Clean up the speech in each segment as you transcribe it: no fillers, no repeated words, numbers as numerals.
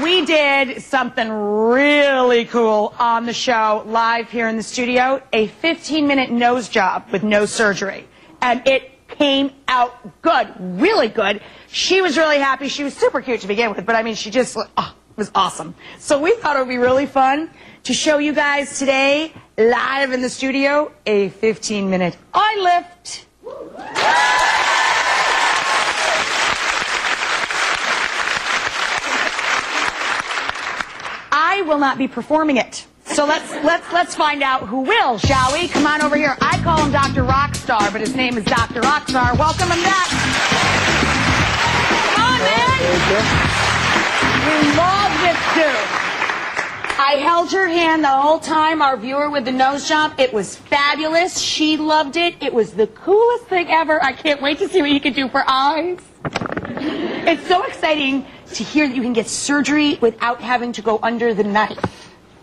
we did something really cool on the show, live here in the studio, a 15-minute nose job with no surgery. And it came out good, really good. She was really happy. She was super cute to begin with, but I mean, she just was awesome. So we thought it would be really fun to show you guys today, live in the studio, a 15-minute eye lift. I will not be performing it. So let's find out who will, shall we? Come on over here. I call him Dr. Rokhsar, but his name is Dr. Rokhsar. Welcome him back. Come on, man. We love this dude. I held her hand the whole time, our viewer with the nose job. It was fabulous. She loved it. It was the coolest thing ever. I can't wait to see what you can do for eyes. It's so exciting to hear that you can get surgery without having to go under the knife.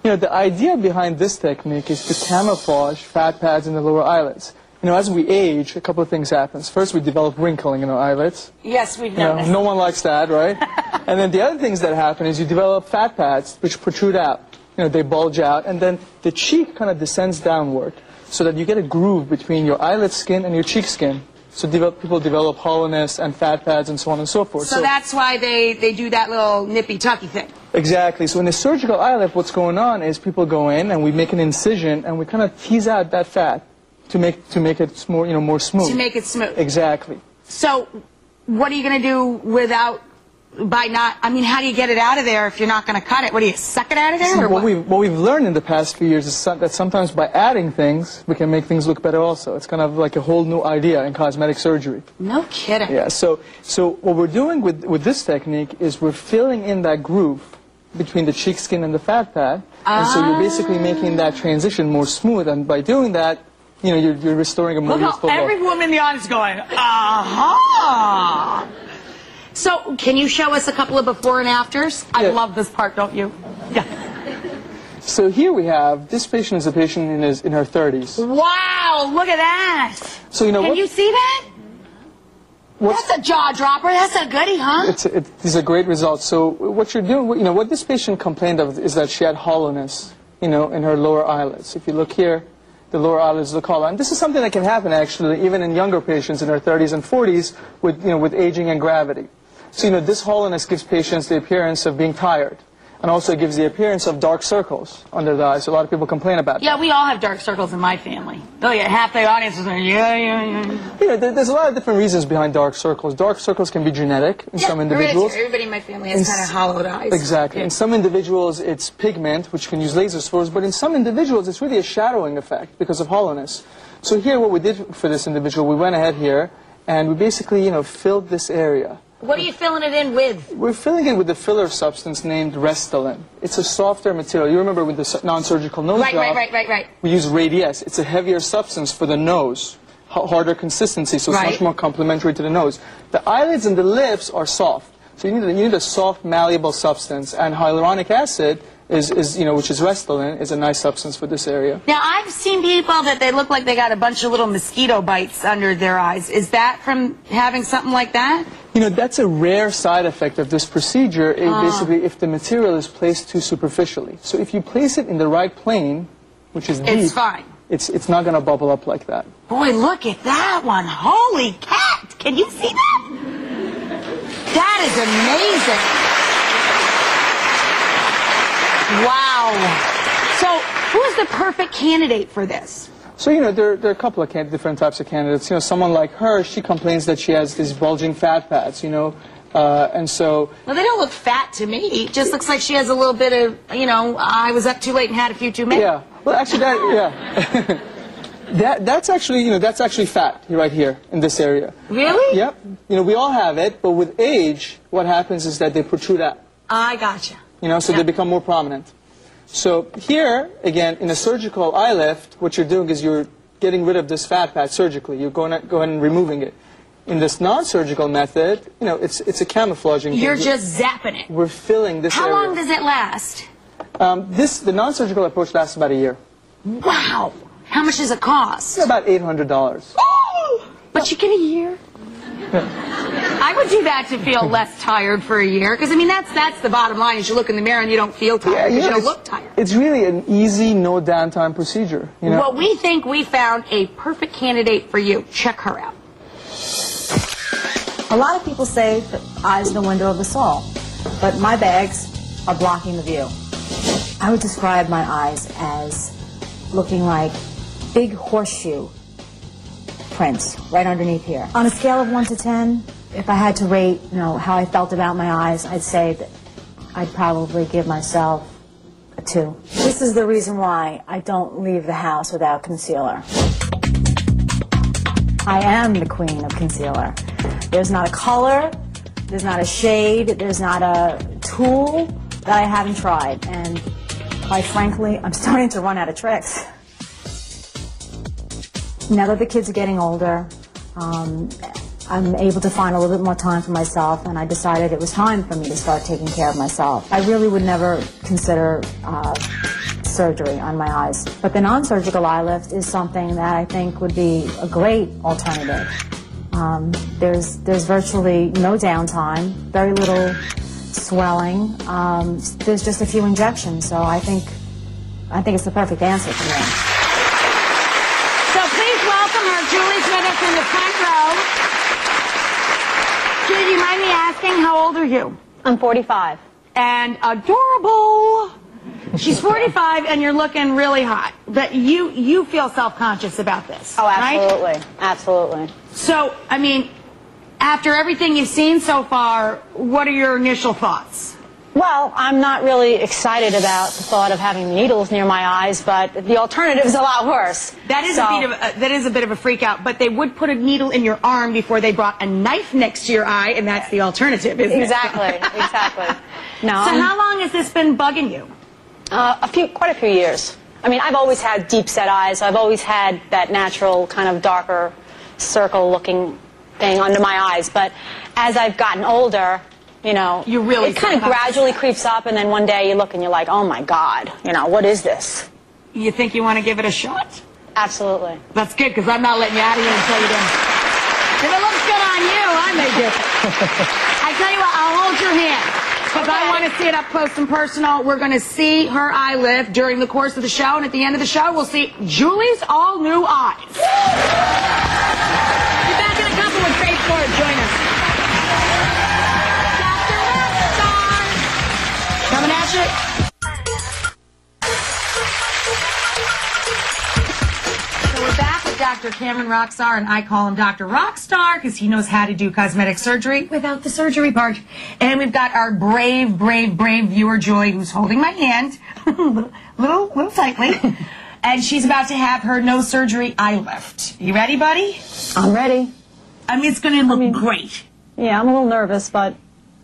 You know, the idea behind this technique is to camouflage fat pads in the lower eyelids. You know, as we age, a couple of things happen. First, we develop wrinkling in our eyelids. Yes, we've noticed. No one likes that, right? And then the other things that happen is you develop fat pads which protrude out. You know, they bulge out, and then the cheek kind of descends downward so that you get a groove between your eyelid skin and your cheek skin. So people develop hollowness and fat pads and so on and so forth. So that's why they do that little nippy-tucky thing. Exactly. So in the surgical eye lift, what's going on is people go in and we make an incision and we kind of tease out that fat to make it more, more smooth. To make it smooth. Exactly. So what are you going to do without, I mean, how do you get it out of there if you're not going to cut it? What do you, suck it out of there? See, or what we've learned in the past few years is that sometimes by adding things, we can make things look better also. It's kind of like a whole new idea in cosmetic surgery. No kidding. Yeah, so what we're doing with this technique is we're filling in that groove between the cheek skin and the fat pad. And so you're basically making that transition more smooth, and by doing that, you're restoring a more youthful look. Every woman in the audience going, aha! So, can you show us a couple of before and afters? I love this part, don't you? Yeah. So here we have, this patient is a patient in her 30s. Wow, look at that! So Can you see that? That's a jaw dropper. That's a goodie, huh? These are great results. So what you're doing, what this patient complained of is that she had hollowness, in her lower eyelids. If you look here, the lower eyelids look hollow. And this is something that can happen, actually, even in younger patients in their 30s and 40s with aging and gravity. So, this hollowness gives patients the appearance of being tired. And also gives the appearance of dark circles under the eyes. So a lot of people complain about that. Yeah, we all have dark circles in my family. Oh, yeah, half the audience is like, yeah. There's a lot of different reasons behind dark circles. Dark circles can be genetic in some individuals. Everybody in my family has kind of hollowed eyes. Exactly. Yeah. In some individuals, it's pigment, which can use lasers for, but in some individuals, it's really a shadowing effect because of hollowness. So here, what we did for this individual, we went ahead here, and we basically, filled this area. What are you filling it in with? We're filling it with a filler substance named Restylane. It's a softer material. You remember with the non-surgical nose job, right. we use Radiesse. It's a heavier substance for the nose, harder consistency, so it's much more complementary to the nose. The eyelids and the lips are soft, so you need a soft, malleable substance, and hyaluronic acid which is Restylane, is a nice substance for this area. Now, I've seen people that they look like they got a bunch of little mosquito bites under their eyes. Is that from having something like that? That's a rare side effect of this procedure, basically if the material is placed too superficially. So if you place it in the right plane, which is deep, it's fine. It's not going to bubble up like that. Boy, look at that one. Holy cat! Can you see that? That is amazing. Wow. So, who's the perfect candidate for this? So, there are a couple of different types of candidates. Someone like her, she complains that she has these bulging fat pads, and so... Well, they don't look fat to me. It just looks like she has a little bit of, I was up too late and had a few too many. Yeah. Well, actually, that's actually fat right here in this area. Really? Yep. We all have it, but with age, what happens is that they protrude out. I gotcha. So they become more prominent. So here, again, in a surgical eye lift, what you're doing is you're getting rid of this fat pad surgically. You're go ahead and removing it. In this non-surgical method, it's a camouflaging thing. You're just zapping it. We're filling this area. How long does it last? The non-surgical approach lasts about a year. Wow. How much does it cost? About $800. Oh! But you get a year? I would do that to feel less tired for a year, because I mean that's the bottom line. Is you look in the mirror and you don't feel tired, because you don't look tired. It's really an easy, no downtime procedure. You know? Well, we think we found a perfect candidate for you. Check her out. A lot of people say that eyes are the window of the soul, but my bags are blocking the view. I would describe my eyes as looking like big horseshoe prints right underneath here. On a scale of 1 to 10, if I had to rate, how I felt about my eyes, I'd say that I'd probably give myself a 2. This is the reason why I don't leave the house without concealer. I am the queen of concealer. There's not a color, there's not a shade, there's not a tool that I haven't tried, and quite frankly, I'm starting to run out of tricks. Now that the kids are getting older, I'm able to find a little bit more time for myself, and I decided it was time for me to start taking care of myself. I really would never consider surgery on my eyes, but the non-surgical eye lift is something that I think would be a great alternative. There's virtually no downtime, very little swelling. There's just a few injections, so I think it's the perfect answer for me. So please welcome her. Julie's with us in the front row. Julie, do you mind me asking, how old are you? I'm 45. And adorable. She's 45 and you're looking really hot. But you feel self-conscious about this, Oh, absolutely. Right? Absolutely. So, I mean, after everything you've seen so far, what are your initial thoughts? Well, I'm not really excited about the thought of having needles near my eyes, but the alternative is a lot worse. That is a bit of a freak out, but they would put a needle in your arm before they brought a knife next to your eye, and that's the alternative, isn't exactly, it? Exactly. No. So how long has this been bugging you? Quite a few years. I mean, I've always had deep-set eyes. I've always had that natural kind of darker circle-looking thing under my eyes. But as I've gotten older, it kind of gradually creeps up, and then one day you look and you're like, oh my God, what is this? You think you want to give it a shot? Absolutely. That's good, because I'm not letting you out of here until you do. If it looks good on you, I may do it. I tell you what, I'll hold your hand. Because I want to see it up close and personal. We're going to see her eye lift during the course of the show, and at the end of the show, we'll see Julie's all-new eyes. Be back in a couple with Faith Ford. Join us. Dr. Rokhsar. Coming at you. So we're back with Dr. Cameron Rokhsar, and I call him Dr. Rockstar because he knows how to do cosmetic surgery without the surgery part. And we've got our brave, brave, brave viewer, Joy, who's holding my hand, little tightly, and she's about to have her no surgery eye lift. You ready, buddy? I'm ready. I mean, it's going to look great. Yeah, I'm a little nervous, but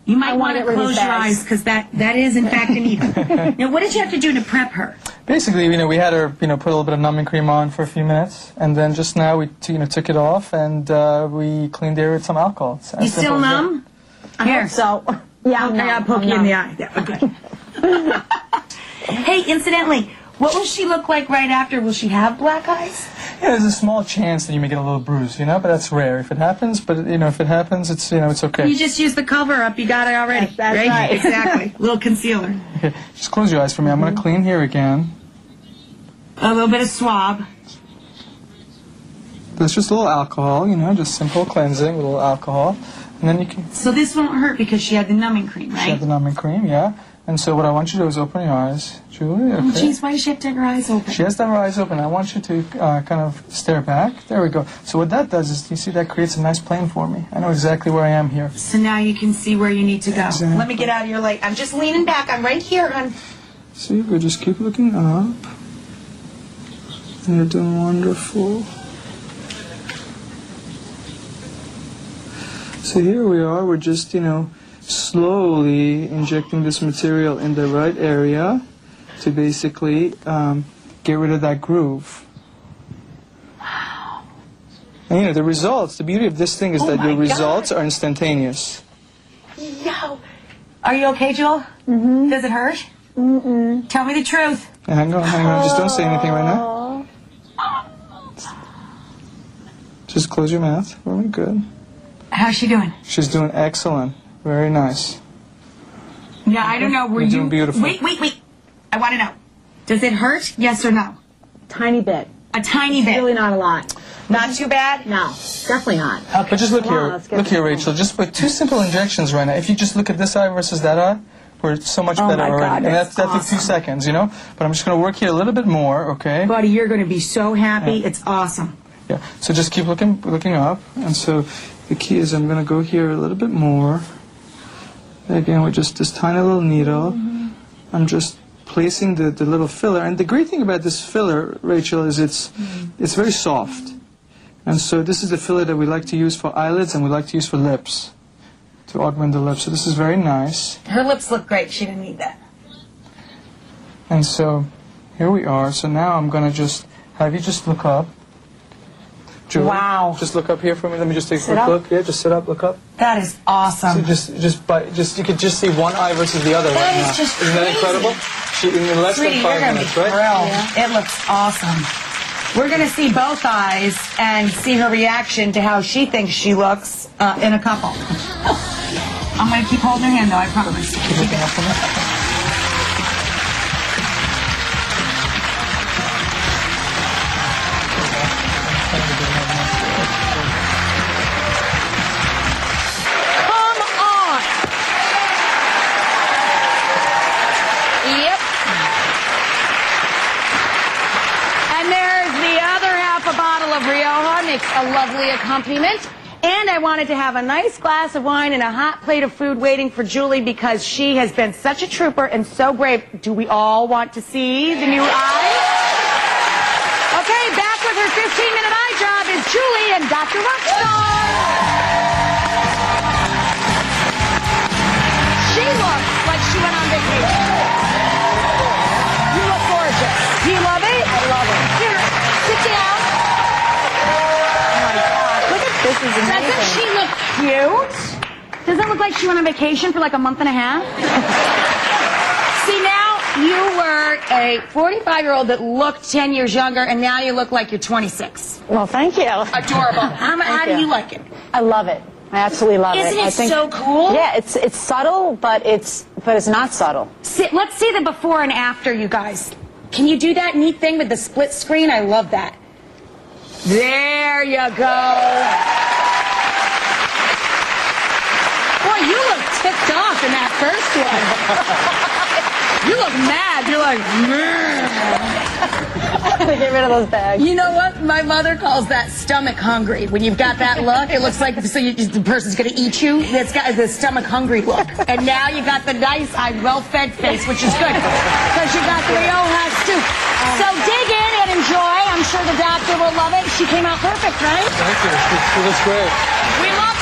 you might want to close your eyes because that is, in fact, a needle. Now, what did you have to do to prep her? Basically, we had her, put a little bit of numbing cream on for a few minutes, and then just now we, took it off and we cleaned her with some alcohol. You still numb? Here. So, yeah, I got to poke you in the eye. Yeah, okay. Hey, incidentally, what will she look like right after? Will she have black eyes? Yeah, there's a small chance that you may get a little bruise, but that's rare. If it happens, if it happens, it's, it's okay. You just use the cover up. You got it already. Yes, that's right. Exactly. Little concealer. Okay, just close your eyes for me. I'm going to clean here again. A little bit of swab. There's just a little alcohol, just simple cleansing, a little alcohol. And then you can... So this won't hurt because she had the numbing cream, right? She had the numbing cream, yeah. And so what I want you to do is open your eyes. Julie, okay. Oh, jeez, why does she have to have her eyes open? She has to have her eyes open. I want you to kind of stare back. There we go. So what that does is, you see, that creates a nice plane for me. I know exactly where I am here. So now you can see where you need to go. Exactly. Let me get out of your light. I'm just leaning back. I'm right here, hon. See, we just keep looking up. And you're doing wonderful. So here we are. We're just, slowly injecting this material in the right area to basically get rid of that groove. Wow. And the results, the beauty of this thing is that your results are instantaneous. Yo. Are you okay, Jewel? Mm-hmm. Does it hurt? Mm-mm. Tell me the truth. Hang on. Just don't say anything right now. Just close your mouth. Really good. How's she doing? She's doing excellent. Very nice. Yeah, I don't know. Were You're you doing beautiful. Wait. I want to know. Does it hurt? Yes or no? Tiny bit. A tiny bit. Really not a lot. Not too bad? No, definitely not. Okay. But just look Come on, here. let's get Look here, this Rachel. Just with 2 simple injections right now. If you just look at this eye versus that eye, we're so much better my God, already. And that took awesome. 2 seconds, you know? But I'm just going to work here a little bit more, okay? Buddy, you're going to be so happy. Yeah. It's awesome. Yeah. So just keep looking up. And so the key is I'm going to go here a little bit more. Again, with just this tiny little needle. I'm just placing the little filler. And the great thing about this filler, Rachel, is it's very soft. And so this is the filler that we like to use for eyelids and we like to use for lips, to augment the lips. So this is very nice. Her lips look great. She didn't need that. And so here we are. So now I'm going to just have you just look up. Julie, Wow. Just look up here for me. Let me just take a Sit quick up. look. Yeah, just sit up, look up. That is awesome. So just you could just see one eye versus the other That right is now. just Isn't that crazy. incredible? In less Sweetie, than you're 5 going to be minutes, right? thrilled. It looks awesome. We're going to see both eyes and see her reaction to how she thinks she looks in a couple. I'm going to keep holding her hand, though, I promise. Keep looking up for me. Come on! Yep. And there's the other half a bottle of Rioja. Makes a lovely accompaniment. And I wanted to have a nice glass of wine and a hot plate of food waiting for Julie because she has been such a trooper and so brave. Do we all want to see the new eye? Okay, back with her 15-minute eye job is Julie and Dr. Rokhsar. She looks like she went on vacation. You look gorgeous. Do you love it? I love it. Here, sit down. This is amazing. Doesn't she look cute? Doesn't it look like she went on vacation for like a month and a half? See, now you were a 45-year-old that looked 10 years younger, and now you look like you're 26. Well, thank you. Adorable. How do you like it? I love it. I absolutely love it. Isn't I it think, so cool? Yeah, it's subtle, but it's not subtle. Let's see the before and after, you guys. Can you do that neat thing with the split screen? I love that. There you go. Boy, you look ticked off in that first one. You look mad. You're like, Get rid of those bags. You know what? My mother calls that stomach hungry. When you've got that look, it looks like the person's going to eat you. It's got the stomach hungry look. And now you got the nice-eyed, well-fed face, which is good. Because you got the Rioja soup. So dig in and enjoy. I'm sure the doctor will love it. She came out perfect, right? Thank you. She looks great. We love